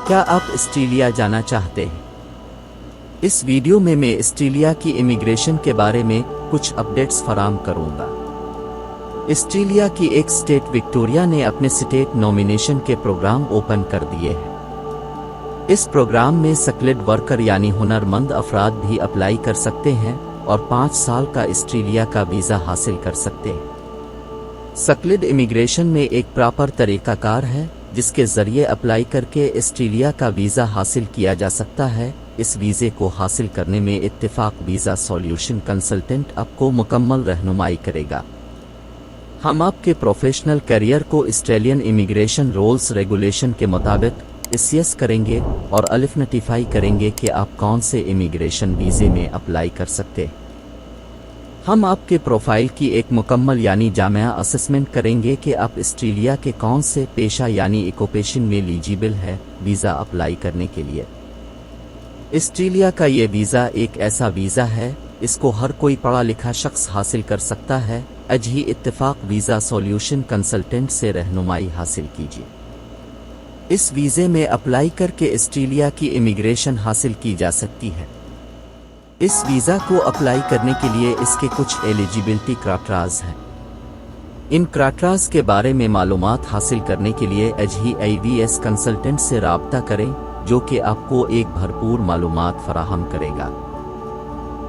کیا آپ آسٹریلیا جانا چاہتے ہیں؟ اس ویڈیو میں آسٹریلیا کی امیگریشن کے بارے میں کچھ اپڈیٹس فراہم کروں گا۔ آسٹریلیا کی ایک اسٹیٹ وکٹوریہ نے اپنے اسٹیٹ نومینیشن کے پروگرام اوپن کر دیے ہیں۔ اس پروگرام میں سکلڈ ورکر یعنی ہنر مند افراد بھی اپلائی کر سکتے ہیں اور 5 سال کا آسٹریلیا کا ویزا حاصل کر سکتے ہیں۔ سکلڈ امیگریشن میں ایک پراپر طریقہ کار ہے جس کے ذریعے اپلائی کر کے آسٹریلیا کا ویزا حاصل کیا جا سکتا ہے۔ اس ویزے کو حاصل کرنے میں اتفاق ویزا سولوشن کنسلٹنٹ آپ کو مکمل رہنمائی کرے گا۔ ہم آپ کے پروفیشنل کیریئر کو آسٹریلین امیگریشن رولز ریگولیشن کے مطابق اسیس کریں گے اور نوٹیفائی کریں گے کہ آپ کون سے امیگریشن ویزے میں اپلائی کر سکتے ہیں۔ ہم آپ کے پروفائل کی ایک مکمل یعنی جامع اسسمنٹ کریں گے کہ آپ آسٹریلیا کے کون سے پیشہ یعنی ایکوپیشن میں ایلیجیبل ہے ویزا اپلائی کرنے کے لیے۔ آسٹریلیا کا یہ ویزا ایک ایسا ویزا ہے اس کو ہر کوئی پڑھا لکھا شخص حاصل کر سکتا ہے۔ آج ہی اتفاق ویزا سولوشن کنسلٹنٹ سے رہنمائی حاصل کیجیے۔ اس ویزے میں اپلائی کر کے آسٹریلیا کی امیگریشن حاصل کی جا سکتی ہے۔ اس ویزا کو اپلائی کرنے کے لیے اس کے کچھ ایلیجیبلٹی کرائٹیریا ہیں۔ ان کرائٹیریا کے بارے میں معلومات حاصل کرنے کے لیے AGI-VS کنسلٹنٹ سے رابطہ کریں جو کہ آپ کو ایک بھرپور معلومات فراہم کرے گا۔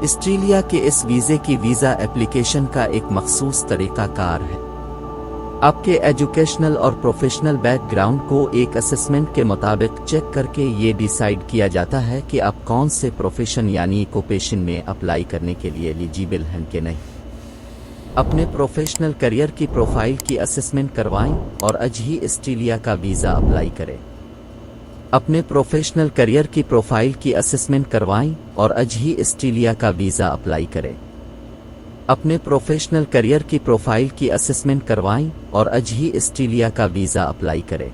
آسٹریلیا کے اس ویزے کی ویزا اپلیکیشن کا ایک مخصوص طریقہ کار ہے۔ آپ کے ایجوکیشنل اور پروفیشنل بیک گراؤنڈ کو ایک اسسمنٹ کے مطابق چیک کر کے یہ ڈیسائیڈ کیا جاتا ہے کہ آپ کون سے پروفیشن یعنی ایکوپیشن میں اپلائی کرنے کے لیے ایلیجیبل ہیں کہ نہیں۔ اپنے پروفیشنل کیریئر کی پروفائل کی اسسمنٹ کروائیں اور آج ہی آسٹریلیا کا ویزا اپلائی کریں۔ اپنے پروفیشنل کیریئر کی پروفائل کی اسسمنٹ کروائیں اور آج ہی آسٹریلیا کا ویزا اپلائی کریں۔ اپنے پروفیشنل کیریئر کی پروفائل کی اسسمنٹ کروائیں اور آج ہی آسٹریلیا کا ویزا اپلائی کریں۔